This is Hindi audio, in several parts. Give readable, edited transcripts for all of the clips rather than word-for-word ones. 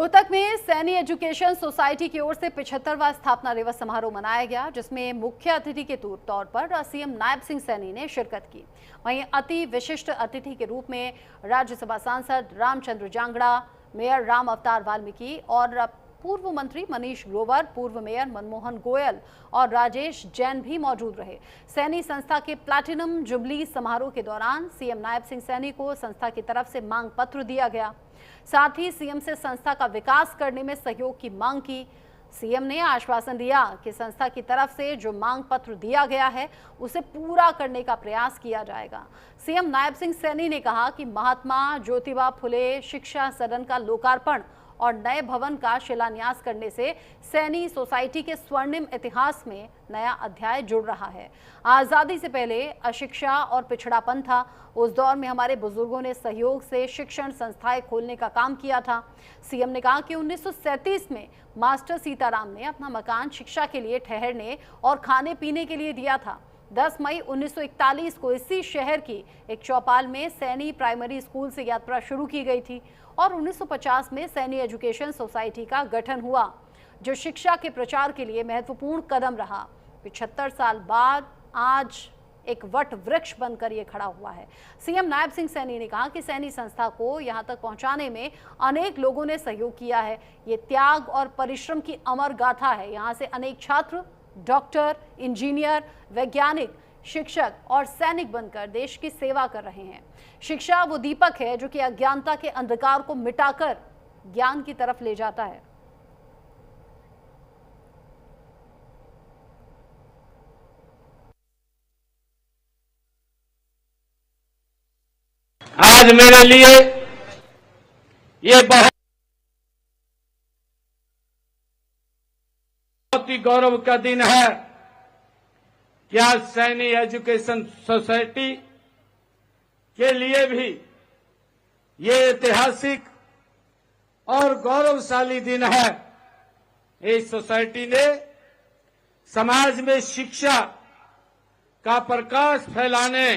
रोहतक में सैनी एजुकेशन सोसाइटी की ओर से 75वां स्थापना दिवस समारोह मनाया गया, जिसमें मुख्य अतिथि के तौर पर सीएम नायब सिंह सैनी ने शिरकत की। वहीं अति विशिष्ट अतिथि के रूप में राज्यसभा सांसद रामचंद्र जांगड़ा, मेयर राम अवतार वाल्मीकि और पूर्व मंत्री मनीष ग्रोवर, पूर्व मेयर मनमोहन गोयल और राजेश जैन भी मौजूद रहे। सैनी संस्था के प्लैटिनम जुबली समारोह के दौरान सीएम नायब सिंह सैनी को संस्था की तरफ से मांग पत्र दिया गया। साथ ही सीएम से संस्था का विकास करने में सहयोग की मांग की। सीएम ने आश्वासन दिया कि संस्था की तरफ से जो मांग पत्र दिया गया है उसे पूरा करने का प्रयास किया जाएगा। सीएम नायब सिंह सैनी ने कहा कि महात्मा ज्योतिबा फुले शिक्षा सदन का लोकार्पण और नए भवन का शिलान्यास करने से सैनी सोसाइटी के स्वर्णिम इतिहास में नया अध्याय जुड़ रहा है। आजादी से पहले अशिक्षा और पिछड़ापन था। उस दौर में हमारे बुजुर्गों ने सहयोग से शिक्षण संस्थाएं खोलने का काम किया था। सीएम ने कहा कि 1937 में मास्टर सीताराम ने अपना मकान शिक्षा के लिए ठहरने और खाने पीने के लिए दिया था। 10 मई 1941 को इसी शहर की एक चौपाल में सैनी प्राइमरी स्कूल से यात्रा शुरू की गई थी और 1950 में सैनी एजुकेशन सोसाइटी का गठन हुआ, जो शिक्षा के प्रचार के लिए महत्वपूर्ण कदम रहा। 75 साल बाद आज एक वट वृक्ष बनकर ये खड़ा हुआ है। सीएम नायब सिंह सैनी ने कहा कि सैनी संस्था को यहां तक पहुंचाने में अनेक लोगों ने सहयोग किया है। ये त्याग और परिश्रम की अमर गाथा है। यहाँ से अनेक छात्र डॉक्टर, इंजीनियर, वैज्ञानिक, शिक्षक और सैनिक बनकर देश की सेवा कर रहे हैं। शिक्षा वो दीपक है जो कि अज्ञानता के अंधकार को मिटाकर ज्ञान की तरफ ले जाता है। आज मेरे लिए ये बहुत ही गौरव का दिन है कि आज सैनी एजुकेशन सोसाइटी के लिए भी ये ऐतिहासिक और गौरवशाली दिन है। इस सोसाइटी ने समाज में शिक्षा का प्रकाश फैलाने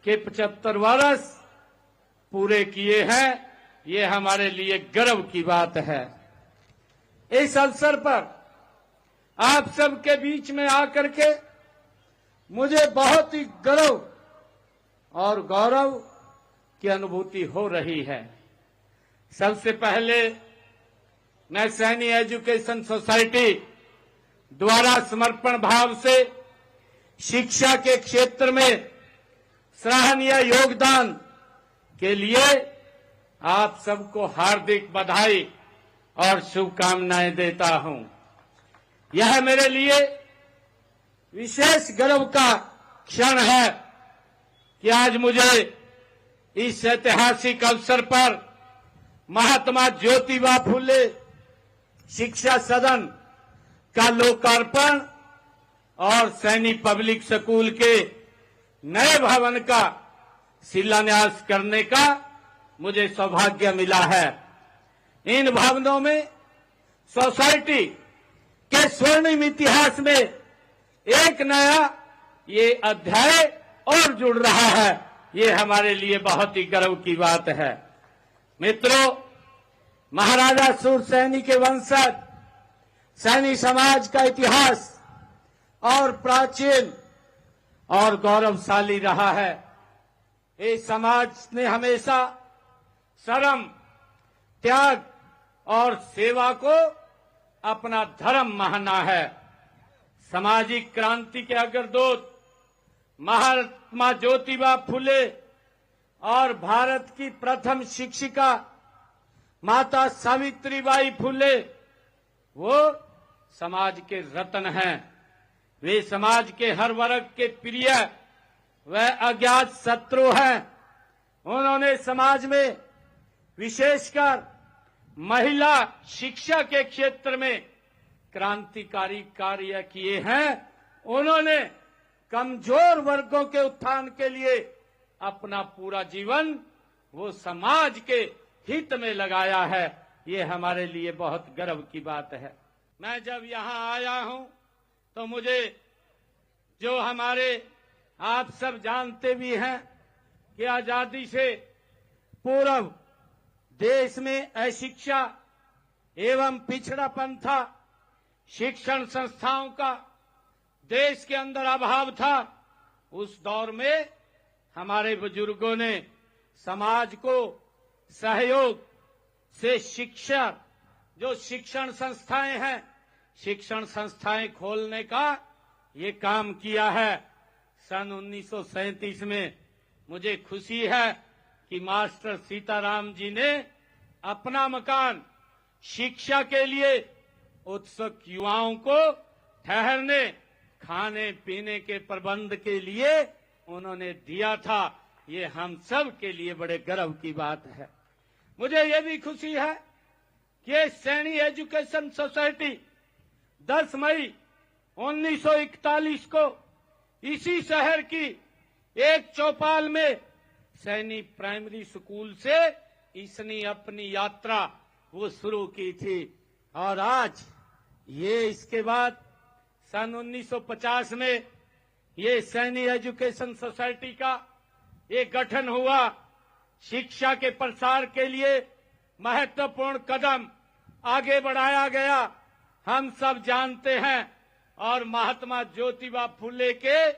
के 75 वर्ष पूरे किए हैं। ये हमारे लिए गर्व की बात है। इस अवसर पर आप सबके बीच में आकर के मुझे बहुत ही गर्व और गौरव की अनुभूति हो रही है। सबसे पहले मैं सैनी एजुकेशन सोसाइटी द्वारा समर्पण भाव से शिक्षा के क्षेत्र में सराहनीय योगदान के लिए आप सबको हार्दिक बधाई और शुभकामनाएं देता हूं। यह मेरे लिए विशेष गर्व का क्षण है कि आज मुझे इस ऐतिहासिक अवसर पर महात्मा ज्योतिबा फुले शिक्षा सदन का लोकार्पण और सैनी पब्लिक स्कूल के नए भवन का शिलान्यास करने का मुझे सौभाग्य मिला है। इन भवनों में सोसाइटी के स्वर्णिम इतिहास में एक नया ये अध्याय और जुड़ रहा है। ये हमारे लिए बहुत ही गर्व की बात है। मित्रों, महाराजा सूरसैनी के वंशज सैनी समाज का इतिहास और प्राचीन और गौरवशाली रहा है। इस समाज ने हमेशा श्रम, त्याग और सेवा को अपना धर्म माना है। सामाजिक क्रांति के अग्रदूत महात्मा ज्योतिबा फुले और भारत की प्रथम शिक्षिका माता सावित्रीबाई फुले वो समाज के रत्न हैं। वे समाज के हर वर्ग के प्रिय व अज्ञात शत्रु हैं। उन्होंने समाज में विशेषकर महिला शिक्षा के क्षेत्र में क्रांतिकारी कार्य किए हैं। उन्होंने कमजोर वर्गों के उत्थान के लिए अपना पूरा जीवन वो समाज के हित में लगाया है। ये हमारे लिए बहुत गर्व की बात है। मैं जब यहाँ आया हूं तो मुझे जो हमारे आप सब जानते भी हैं कि आजादी से पूर्व देश में अशिक्षा एवं पिछड़ापन था, शिक्षण संस्थाओं का देश के अंदर अभाव था, उस दौर में हमारे बुजुर्गों ने समाज को सहयोग से शिक्षा, जो शिक्षण संस्थाएं हैं, शिक्षण संस्थाएं खोलने का ये काम किया है। सन 1937 में मुझे खुशी है कि मास्टर सीताराम जी ने अपना मकान शिक्षा के लिए उत्सुक युवाओं को ठहरने, खाने पीने के प्रबंध के लिए उन्होंने दिया था। ये हम सब के लिए बड़े गर्व की बात है। मुझे ये भी खुशी है कि सैनी एजुकेशन सोसाइटी 10 मई 1941 को इसी शहर की एक चौपाल में सैनी प्राइमरी स्कूल से इसने अपनी यात्रा वो शुरू की थी। और आज ये इसके बाद सन 1950 में ये सैनी एजुकेशन सोसाइटी का एक गठन हुआ। शिक्षा के प्रसार के लिए महत्वपूर्ण कदम आगे बढ़ाया गया, हम सब जानते हैं। और महात्मा ज्योतिबा फुले के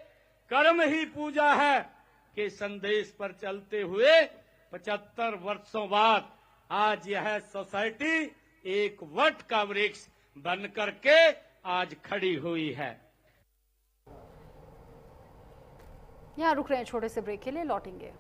कर्म ही पूजा है के संदेश पर चलते हुए 75 वर्षों बाद आज यह सोसाइटी एक वट का वृक्ष बनकर के आज खड़ी हुई है। यहाँ रुक रहे हैं छोटे से ब्रेक के लिए, लौटेंगे।